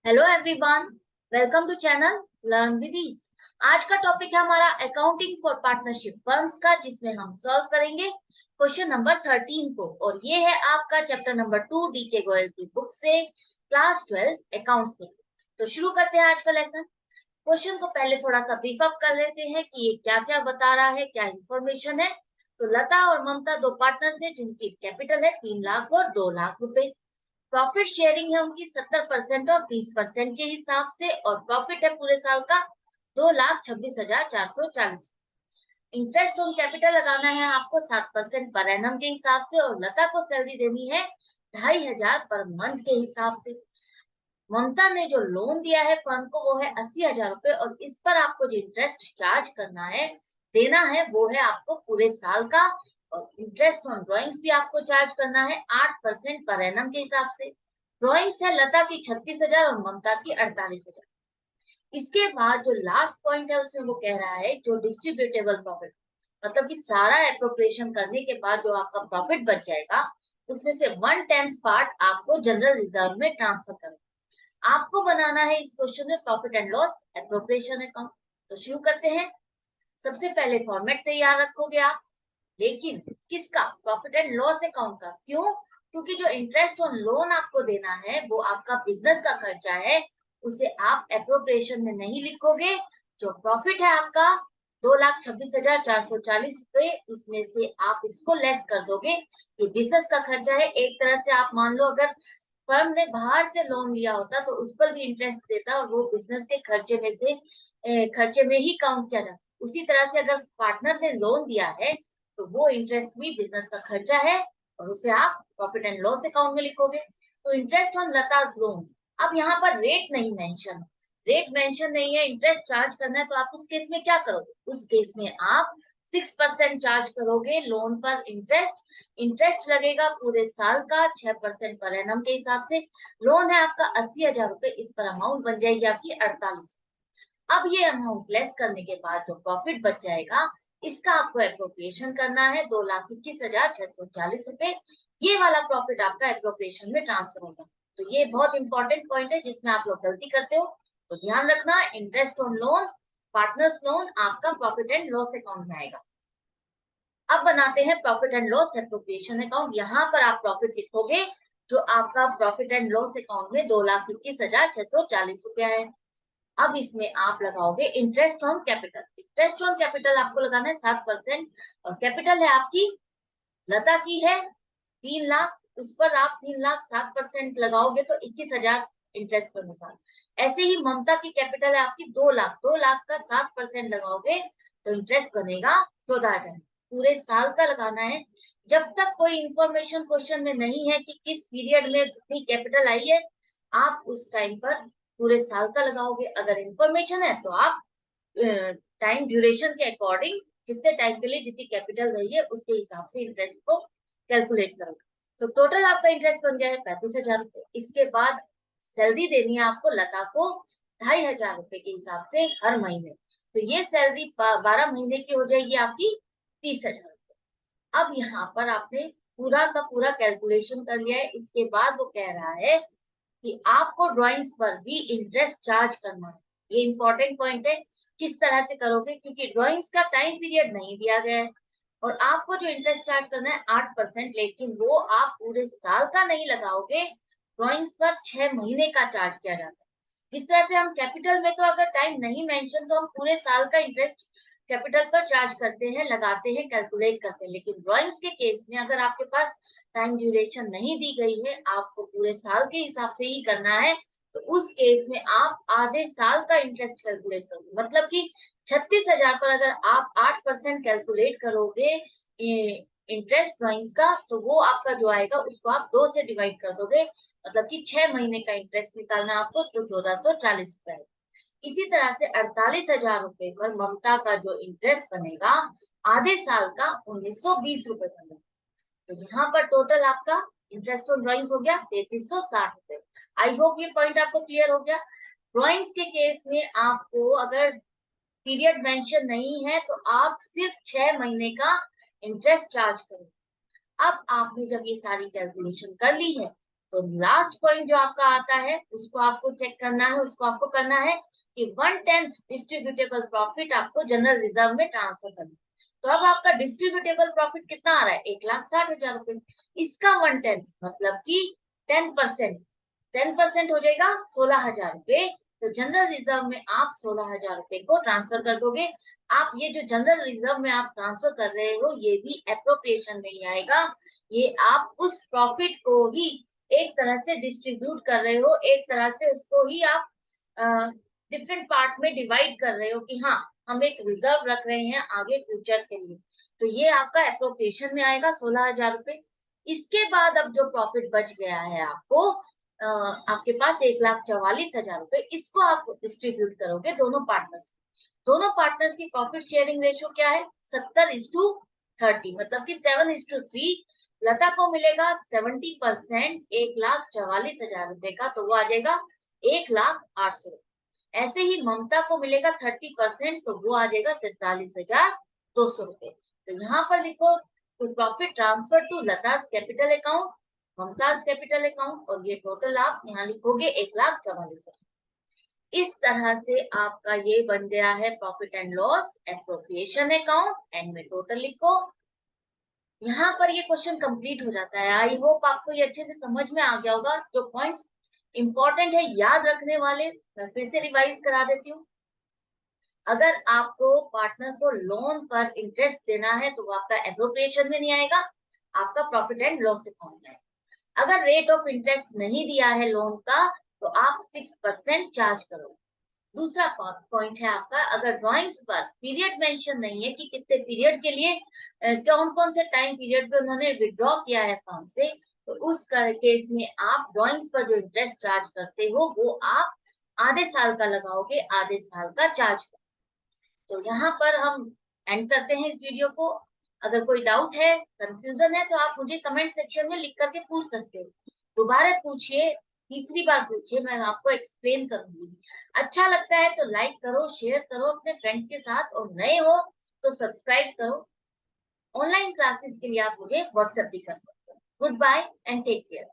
Hello everyone, welcome to channel learn with ease. आज का topic है हमारा अकाउंटिंग फॉर पार्टनरशिप फर्म्स का, जिसमें हम सॉल्व करेंगे क्वेश्चन नंबर 13 को। और ये है आपका चैप्टर नंबर 2 डी के गोयल की बुक से, क्लास 12 अकाउंट्स के। तो शुरू करते हैं आज का लेसन। क्वेश्चन को पहले थोड़ा सा ब्रीफ अप कर लेते हैं कि ये क्या क्या बता रहा है, क्या इंफॉर्मेशन है। तो लता और ममता दो पार्टनर्स हैं जिनकी कैपिटल है 3 लाख और 2 लाख रुपए। प्रॉफिट शेयरिंग है उनकी 70% और 30% के हिसाब से, और प्रॉफिट है पूरे साल का 2,26,440। इंटरेस्ट ऑन कैपिटल लगाना है आपको 7% पर एनम के हिसाब से, और लता को सैलरी देनी है 2,500 पर मंथ के हिसाब से। ममता ने जो लोन दिया है फर्म को वो है 80,000 रुपए, और इस पर आपको जो इंटरेस्ट चार्ज करना है, देना है, वो है आपको पूरे साल का। और इंटरेस्ट ऑन ड्रॉइंग्स भी आपको चार्ज करना है 8% पर एनम के हिसाब से। ड्रॉइंग्स है लता की 36,000 और ममता की 48,000। इसके बाद जो लास्ट पॉइंट है उसमें वो कह रहा है जो डिस्ट्रीब्यूटेबल प्रॉफिट, मतलब कि सारा एप्रोप्रिएशन करने के बाद जो आपका प्रॉफिट बच जाएगा, उसमें से 1/10 पार्ट आपको जनरल रिजर्व में ट्रांसफर करना। आपको बनाना है इस क्वेश्चन में profit and loss appropriation account. तो शुरू करते हैं। सबसे पहले फॉर्मेट तैयार रखोगे आप, लेकिन किसका? प्रॉफिट एंड लॉस अकाउंट का। क्यों? क्योंकि जो इंटरेस्ट ऑन लोन आपको देना है वो आपका बिजनेस का खर्चा है, उसे आप एप्रोप्रिएशन में नहीं लिखोगे। जो प्रॉफिट है आपका 2,26,440 रुपए, इसमें से आप इसको लेस कर दोगे। ये बिजनेस का खर्चा है। एक तरह से आप मान लो अगर फर्म ने बाहर से लोन लिया होता तो उस पर भी इंटरेस्ट देता और वो बिजनेस के खर्चे में ही काउंट किया जाता। उसी तरह से अगर पार्टनर ने लोन दिया है तो वो इंटरेस्ट भी बिजनेस का खर्चा है, और उसे आप प्रॉफिट एंड लॉस अकाउंट में लिखोगे। तो इंटरेस्ट ऑन लताज लोन। अब यहाँ पर रेट मेंशन नहीं है, इंटरेस्ट चार्ज करना है। तो आप उस केस में क्या करोगे? उस केस में आप 6% चार्ज करोगे लोन पर इंटरेस्ट। इंटरेस्ट लगेगा पूरे साल का 6% पर एनम के हिसाब से। लोन है आपका 80,000 रुपए, इस पर अमाउंट बन जाएगी आपकी 48। अब ये अमाउंट लेस करने के बाद जो प्रॉफिट बच जाएगा, इसका आपको एप्रोप्रिएशन करना है 2,21,640 रुपए। ये वाला प्रॉफिट आपका एप्रोप्रिएशन में ट्रांसफर होगा। तो ये बहुत इंपॉर्टेंट पॉइंट है जिसमें आप लोग गलती करते हो। तो ध्यान रखना, interest on loan, partners loan आपका प्रॉफिट एंड लॉस अकाउंट में आएगा। अब बनाते हैं profit and loss appropriation account. यहाँ पर आप प्रॉफिट लिखोगे जो आपका प्रॉफिट एंड लॉस अकाउंट में 2,21,640 रुपया है। अब इसमें आप लगाओगे interest on capital. Interest on capital आपको लगाना है 7%, और कैपिटल है आपकी लता की है 3 लाख, उस पर आप 3 लाख 7% लगाओगे तो 21,000 इंटरेस्ट पर निकाल। ऐसे ही ममता की कैपिटल है आपकी 2 लाख, 2 लाख का 7% लगाओगे तो इंटरेस्ट बनेगा 14,000। पूरे साल का लगाना है। जब तक कोई इंफॉर्मेशन क्वेश्चन में नहीं है कि किस पीरियड में कितनी कैपिटल आई है, आप उस टाइम पर पूरे साल का लगाओगे। अगर इंफॉर्मेशन है तो आप टाइम ड्यूरेशन के अकॉर्डिंग जितने टाइम के लिए जितनी कैपिटल रही है उसके हिसाब से इंटरेस्ट को कैलकुलेट करोगे। तो टोटल आपका इंटरेस्ट बन गया है 35,000 रुपए। इसके बाद सैलरी देनी है आपको लता को 2,500 रुपए के हिसाब से हर महीने। तो ये सैलरी 12 महीने की हो जाएगी आपकी 30,000 रुपए। अब यहाँ पर आपने पूरा का पूरा कैलकुलेशन कर लिया है। इसके बाद वो कह रहा है कि आपको ड्राइंग्स पर भी इंटरेस्ट चार्ज करना है। ये इंपॉर्टेंट पॉइंट है। किस तरह से करोगे? क्योंकि ड्राइंग्स का टाइम पीरियड नहीं दिया गया है, और आपको जो इंटरेस्ट चार्ज करना है 8%, लेकिन वो आप पूरे साल का नहीं लगाओगे। ड्राइंग्स पर 6 महीने का चार्ज किया जाता है। जिस तरह से हम कैपिटल में तो अगर टाइम नहीं मेंशन तो हम पूरे साल का इंटरेस्ट कैपिटल पर चार्ज करते हैं, लगाते हैं, कैलकुलेट करते हैं। लेकिन ड्राइंग्स के केस में अगर आपके पास टाइम ड्यूरेशन नहीं दी गई है, आपको पूरे साल के हिसाब से ही करना है, तो उस केस में आप आधे साल का इंटरेस्ट कैलकुलेट करोगे। मतलब कि 36,000 पर अगर आप 8% कैलकुलेट करोगे इंटरेस्ट ड्राइंग्स का, तो वो आपका जो आएगा उसको आप 2 से डिवाइड कर दोगे। मतलब कि 6 महीने का इंटरेस्ट निकालना आपको, तो 1,440 रुपए। इसी तरह से 48,000 रुपए पर ममता का जो इंटरेस्ट बनेगा आधे साल का 1,920 रुपए बनेगा। तो यहाँ पर टोटल आपका इंटरेस्ट ऑन ड्राइंग्स हो गया 3,360 रुपए। आई होप ये पॉइंट आपको क्लियर हो गया। ड्राइंग्स के केस में आपको अगर पीरियड मेंशन नहीं है तो आप सिर्फ 6 महीने का इंटरेस्ट चार्ज करें। अब आपने जब ये सारी कैलकुलेशन कर ली है, तो लास्ट पॉइंट जो आपका आता है उसको आपको चेक करना है, उसको आपको करना है कि 1/10 डिस्ट्रीब्यूटेबल प्रॉफिट आपको जनरल रिजर्व में ट्रांसफर करना है। तो अब आपका डिस्ट्रीब्यूटेबल प्रॉफिट कितना आ रहा है, 1,60,000 रुपए। इसका 1/10 मतलब कि 10% हो जाएगा 16,000 रुपए। तो जनरल रिजर्व में आप 16,000 रुपए को ट्रांसफर कर दोगे। आप ये जो जनरल रिजर्व में आप ट्रांसफर कर रहे हो ये भी एप्रोप्रिएशन में ही आएगा। ये आप उस प्रॉफिट को ही एक तरह से डिस्ट्रीब्यूट कर रहे हो, एक तरह से उसको ही आप डिफरेंट पार्ट में डिवाइड कर रहे हो कि हाँ हम एक रिजर्व रख रहे हैं आगे फ्यूचर के लिए। तो ये आपका एप्रोप्रिएशन में आएगा 16,000 रुपए। इसके बाद अब जो प्रॉफिट बच गया है आपको आपके पास 1,44,000 रुपए, इसको आप डिस्ट्रीब्यूट करोगे दोनों पार्टनर्स। दोनों पार्टनर्स की प्रॉफिट शेयरिंग रेशियो क्या है, 70:30, मतलब कि 7:3। लता को मिलेगा 70%, 1,44,000 रुपए का, तो वो आ जाएगा 1,08,000 रुपए। ऐसे ही ममता को मिलेगा 30%, तो वो आ जाएगा 43,200 रुपए। तो यहाँ पर लिखो to profit transfer to Lata's capital account, Mumtaz capital account, और ये टोटल आप यहाँ लिखोगे 1,44,000। इस तरह से आपका ये बन गया है profit and loss appropriation account. And में टोटल लिखो। यहाँ पर ये क्वेश्चन कंप्लीट हो जाता है। आई होप आपको ये अच्छे से समझ में आ गया होगा। जो पॉइंट्स इंपॉर्टेंट है याद रखने वाले मैं फिर से रिवाइज करा देती हूँ। अगर आपको पार्टनर को लोन पर इंटरेस्ट देना है तो वो आपका एप्रोप्रिएशन में नहीं आएगा, आपका प्रॉफिट एंड लॉस अकाउंट में आएगा। अगर रेट ऑफ इंटरेस्ट नहीं दिया है लोन का तो आप 6% चार्ज करोगे। दूसरा पॉइंट है आपका, अगर ड्राइंग्स पर पीरियड मेंशन नहीं है कि कितने पीरियड के लिए कौन कौन से टाइम पीरियड पे उन्होंने विड्रॉ किया है फॉर्म से, तो उस केस में आप ड्राइंग्स पर जो इंटरेस्ट चार्ज करते हो वो आप आधे साल का लगाओगे, आधे साल का चार्ज। तो यहाँ पर हम एंड करते हैं इस वीडियो को। अगर कोई डाउट है, कंफ्यूजन है, तो आप मुझे कमेंट सेक्शन में लिख करके पूछ सकते हो। दोबारा पूछिए, तीसरी बार पूछिए, मैं आपको एक्सप्लेन करूंगी। अच्छा लगता है तो लाइक करो, शेयर करो अपने फ्रेंड्स के साथ, और नए हो तो सब्सक्राइब करो। ऑनलाइन क्लासेस के लिए आप मुझे व्हाट्सएप भी कर सकते हो। Goodbye and take care.